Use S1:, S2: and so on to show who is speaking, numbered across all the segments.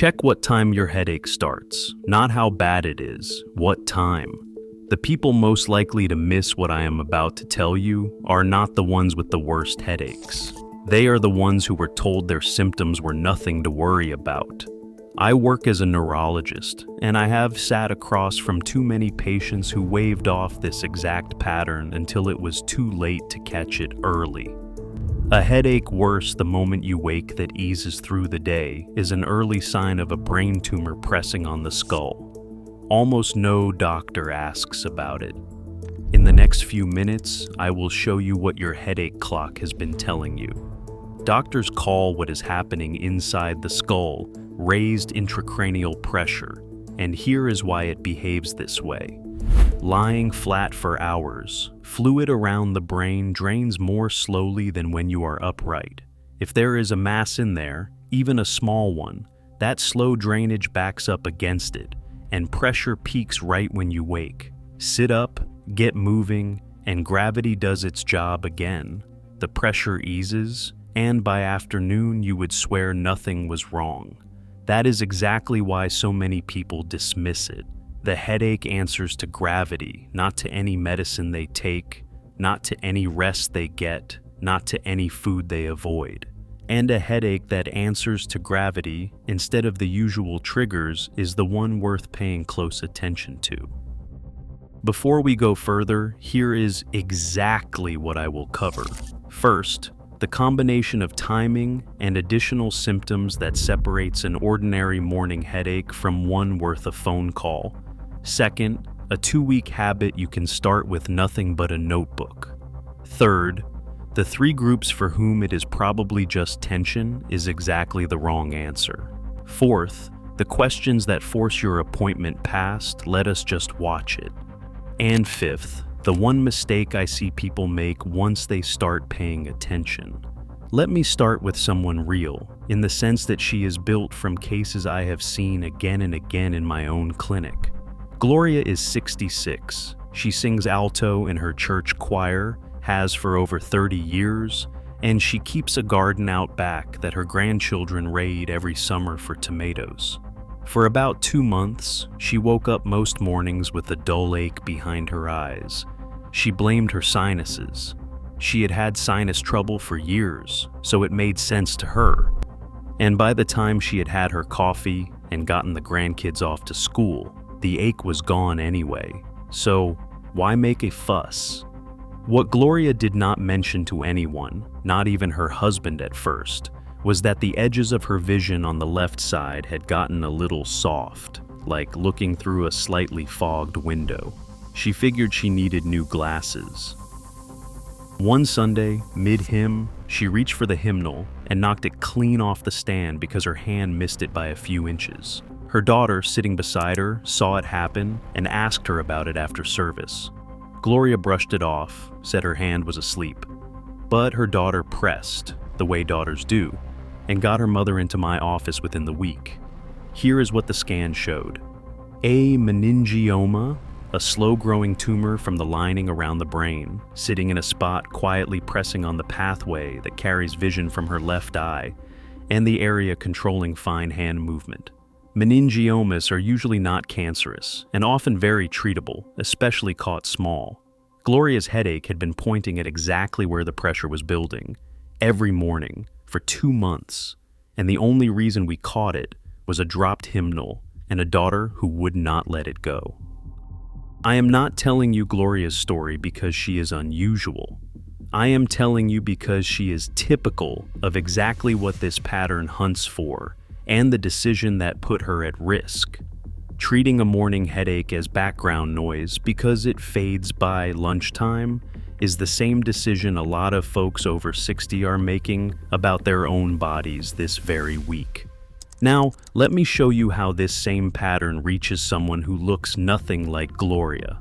S1: Check what time your headache starts, not how bad it is, what time. The people most likely to miss what I am about to tell you are not the ones with the worst headaches. They are the ones who were told their symptoms were nothing to worry about. I work as a neurologist, and I have sat across from too many patients who waved off this exact pattern until it was too late to catch it early. A headache worse the moment you wake that eases through the day is an early sign of a brain tumor pressing on the skull. Almost no doctor asks about it. In the next few minutes, I will show you what your headache clock has been telling you. Doctors call what is happening inside the skull raised intracranial pressure, and here is why it behaves this way. Lying flat for hours, fluid around the brain drains more slowly than when you are upright. If there is a mass in there, even a small one, that slow drainage backs up against it, and pressure peaks right when you wake. Sit up, get moving, and gravity does its job again. The pressure eases, and by afternoon you would swear nothing was wrong. That is exactly why so many people dismiss it. The headache answers to gravity, not to any medicine they take, not to any rest they get, not to any food they avoid. And a headache that answers to gravity instead of the usual triggers is the one worth paying close attention to. Before we go further, here is exactly what I will cover. First, the combination of timing and additional symptoms that separates an ordinary morning headache from one worth a phone call. Second, a 2-week habit you can start with nothing but a notebook. Third, the 3 groups for whom it is probably just tension is exactly the wrong answer. Fourth, the questions that force your appointment past, let us just watch it. And fifth, the one mistake I see people make once they start paying attention. Let me start with someone real, in the sense that she is built from cases I have seen again and again in my own clinic. Gloria is 66. She sings alto in her church choir, has for over 30 years, and she keeps a garden out back that her grandchildren raid every summer for tomatoes. For about 2 months, she woke up most mornings with a dull ache behind her eyes. She blamed her sinuses. She had had sinus trouble for years, so it made sense to her. And by the time she had had her coffee and gotten the grandkids off to school, the ache was gone anyway, so why make a fuss? What Gloria did not mention to anyone, not even her husband at first, was that the edges of her vision on the left side had gotten a little soft, like looking through a slightly fogged window. She figured she needed new glasses. One Sunday, mid-hymn, she reached for the hymnal and knocked it clean off the stand because her hand missed it by a few inches. Her daughter, sitting beside her, saw it happen and asked her about it after service. Gloria brushed it off, said her hand was asleep. But her daughter pressed, the way daughters do, and got her mother into my office within the week. Here is what the scan showed. A meningioma, a slow-growing tumor from the lining around the brain, sitting in a spot quietly pressing on the pathway that carries vision from her left eye, and the area controlling fine hand movement. Meningiomas are usually not cancerous, and often very treatable, especially caught small. Gloria's headache had been pointing at exactly where the pressure was building, every morning, for 2 months, and the only reason we caught it was a dropped hymnal and a daughter who would not let it go. I am not telling you Gloria's story because she is unusual. I am telling you because she is typical of exactly what this pattern hunts for, and the decision that put her at risk. Treating a morning headache as background noise because it fades by lunchtime is the same decision a lot of folks over 60 are making about their own bodies this very week. Now, let me show you how this same pattern reaches someone who looks nothing like Gloria.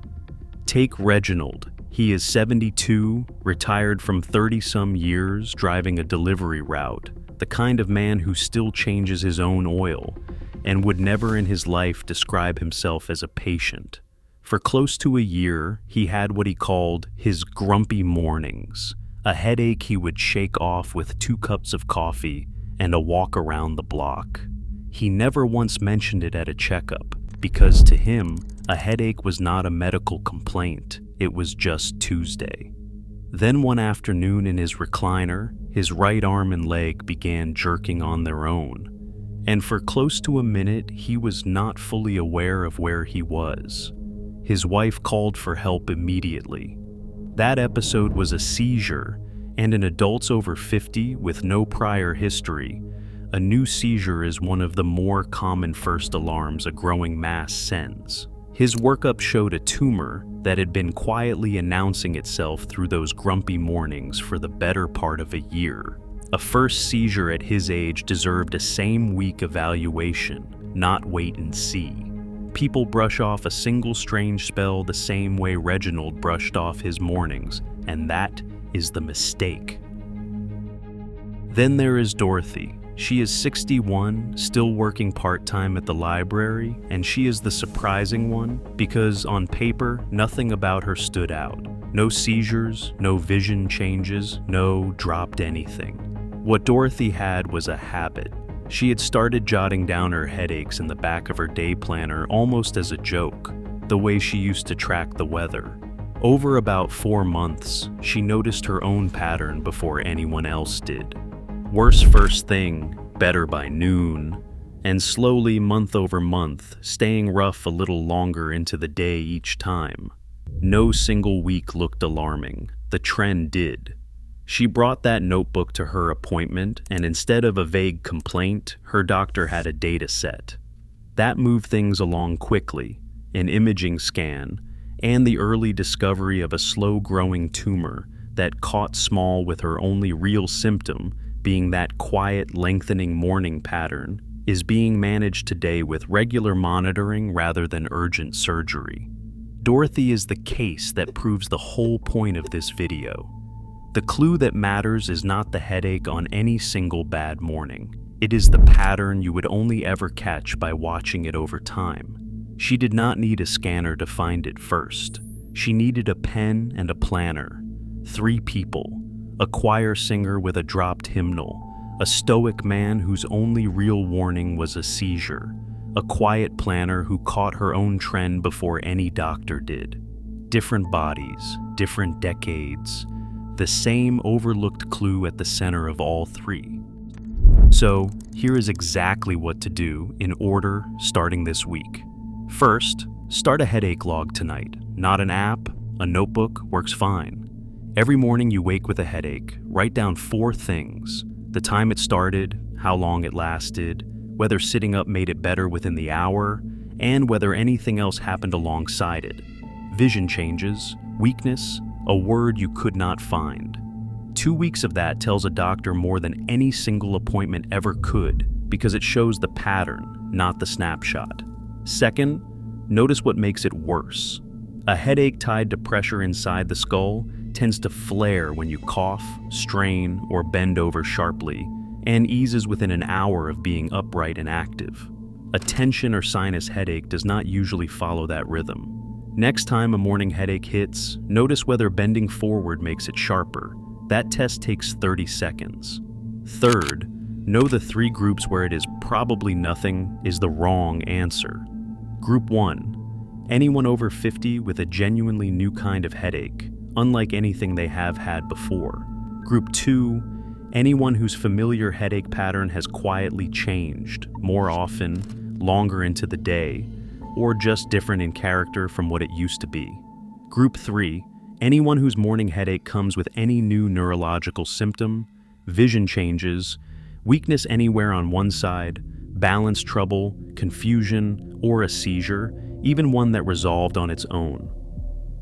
S1: Take Reginald. He is 72, retired from 30-some years, driving a delivery route, the kind of man who still changes his own oil, and would never in his life describe himself as a patient. For close to a year, he had what he called his grumpy mornings, a headache he would shake off with 2 cups of coffee and a walk around the block. He never once mentioned it at a checkup, because to him, a headache was not a medical complaint, it was just Tuesday. Then one afternoon in his recliner, his right arm and leg began jerking on their own, and for close to a minute he was not fully aware of where he was. His wife called for help immediately. That episode was a seizure, and in adults over 50 with no prior history, a new seizure is one of the more common first alarms a growing mass sends. His workup showed a tumor that had been quietly announcing itself through those grumpy mornings for the better part of a year. A first seizure at his age deserved a same-week evaluation, not wait and see. People brush off a single strange spell the same way Reginald brushed off his mornings, and that is the mistake. Then there is Dorothy. She is 61, still working part-time at the library, and she is the surprising one because on paper, nothing about her stood out. No seizures, no vision changes, no dropped anything. What Dorothy had was a habit. She had started jotting down her headaches in the back of her day planner almost as a joke, the way she used to track the weather. Over about 4 months, she noticed her own pattern before anyone else did. Worse first thing, better by noon, and slowly month over month, staying rough a little longer into the day each time. No single week looked alarming. The trend did. She brought that notebook to her appointment, and instead of a vague complaint, her doctor had a data set. That moved things along quickly, an imaging scan, and the early discovery of a slow-growing tumor that caught small with her only real symptom being that quiet, lengthening morning pattern, is being managed today with regular monitoring rather than urgent surgery. Dorothy is the case that proves the whole point of this video. The clue that matters is not the headache on any single bad morning. It is the pattern you would only ever catch by watching it over time. She did not need a scanner to find it first. She needed a pen and a planner. 3 people. A choir singer with a dropped hymnal, a stoic man whose only real warning was a seizure, a quiet planner who caught her own trend before any doctor did. Different bodies, different decades, the same overlooked clue at the center of all 3. So, here is exactly what to do in order starting this week. First, start a headache log tonight. Not an app, a notebook works fine. Every morning you wake with a headache, write down 4 things: the time it started, how long it lasted, whether sitting up made it better within the hour, and whether anything else happened alongside it. Vision changes, weakness, a word you could not find. 2 weeks of that tells a doctor more than any single appointment ever could because it shows the pattern, not the snapshot. Second, notice what makes it worse. A headache tied to pressure inside the skull tends to flare when you cough, strain, or bend over sharply, and eases within an hour of being upright and active. A tension or sinus headache does not usually follow that rhythm. Next time a morning headache hits, notice whether bending forward makes it sharper. That test takes 30 seconds. Third, know the 3 groups where it is probably nothing is the wrong answer. Group 1, anyone over 50 with a genuinely new kind of headache, unlike anything they have had before. Group 2, anyone whose familiar headache pattern has quietly changed, more often, longer into the day, or just different in character from what it used to be. Group 3, anyone whose morning headache comes with any new neurological symptom, vision changes, weakness anywhere on one side, balance trouble, confusion, or a seizure, even one that resolved on its own.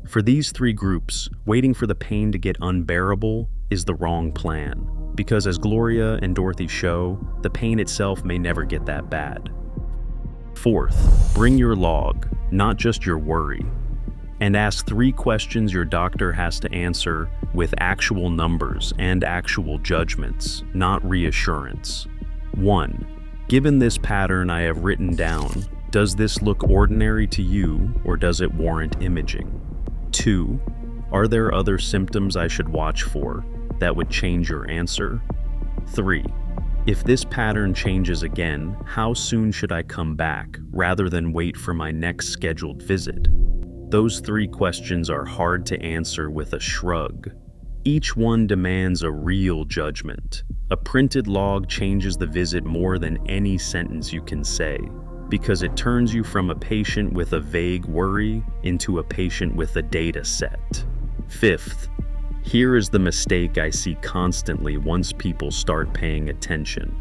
S1: For these 3 groups, waiting for the pain to get unbearable is the wrong plan, because as Gloria and Dorothy show, the pain itself may never get that bad. Fourth, bring your log, not just your worry, and ask 3 questions your doctor has to answer with actual numbers and actual judgments, not reassurance. 1. Given this pattern I have written down, does this look ordinary to you or does it warrant imaging? 2. Are there other symptoms I should watch for that would change your answer? 3. If this pattern changes again, how soon should I come back rather than wait for my next scheduled visit? Those three questions are hard to answer with a shrug. Each one demands a real judgment. A printed log changes the visit more than any sentence you can say, because it turns you from a patient with a vague worry into a patient with a data set. Fifth, here is the mistake I see constantly once people start paying attention.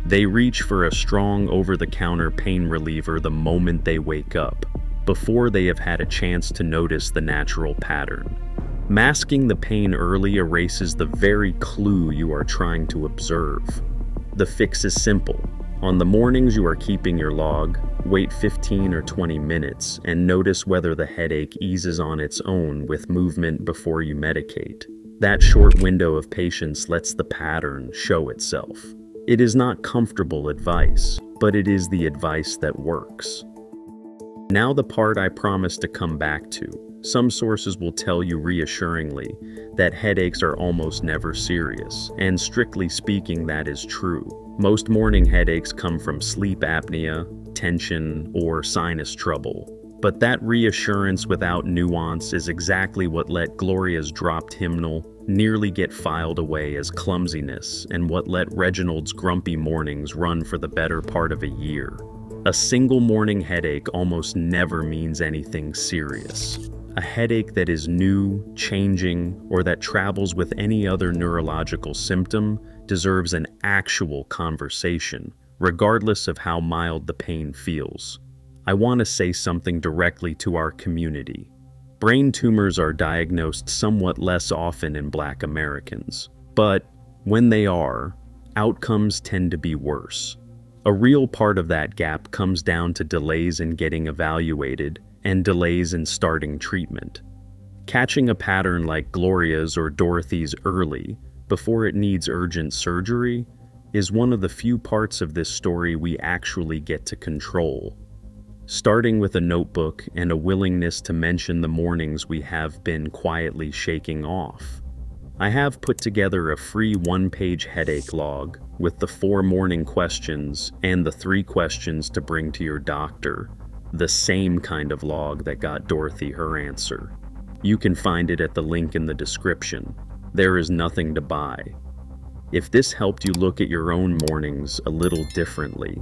S1: They reach for a strong over-the-counter pain reliever the moment they wake up, before they have had a chance to notice the natural pattern. Masking the pain early erases the very clue you are trying to observe. The fix is simple. On the mornings you are keeping your log, wait 15 or 20 minutes and notice whether the headache eases on its own with movement before you medicate. That short window of patience lets the pattern show itself. It is not comfortable advice, but it is the advice that works. Now the part I promised to come back to. Some sources will tell you reassuringly that headaches are almost never serious, and strictly speaking, that is true. Most morning headaches come from sleep apnea, tension, or sinus trouble. But that reassurance without nuance is exactly what let Gloria's dropped hymnal nearly get filed away as clumsiness, and what let Reginald's grumpy mornings run for the better part of a year. A single morning headache almost never means anything serious. A headache that is new, changing, or that travels with any other neurological symptom deserves an actual conversation, regardless of how mild the pain feels. I want to say something directly to our community. Brain tumors are diagnosed somewhat less often in Black Americans, but when they are, outcomes tend to be worse. A real part of that gap comes down to delays in getting evaluated and delays in starting treatment. Catching a pattern like Gloria's or Dorothy's early, before it needs urgent surgery, is one of the few parts of this story we actually get to control. Starting with a notebook and a willingness to mention the mornings we have been quietly shaking off. I have put together a free one-page headache log with the 4 morning questions and the 3 questions to bring to your doctor. The same kind of log that got Dorothy her answer. You can find it at the link in the description. There is nothing to buy. If this helped you look at your own mornings a little differently,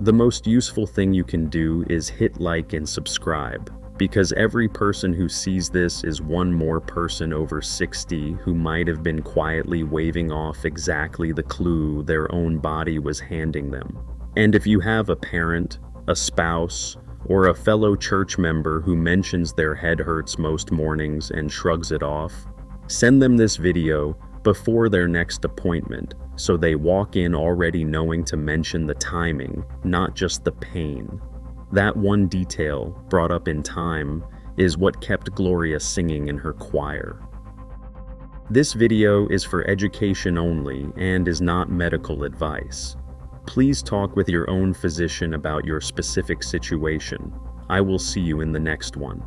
S1: the most useful thing you can do is hit like and subscribe, because every person who sees this is one more person over 60 who might have been quietly waving off exactly the clue their own body was handing them. And if you have a parent, a spouse, or a fellow church member who mentions their head hurts most mornings and shrugs it off, send them this video before their next appointment so they walk in already knowing to mention the timing, not just the pain. That one detail, brought up in time, is what kept Gloria singing in her choir. This video is for education only and is not medical advice. Please talk with your own physician about your specific situation. I will see you in the next one.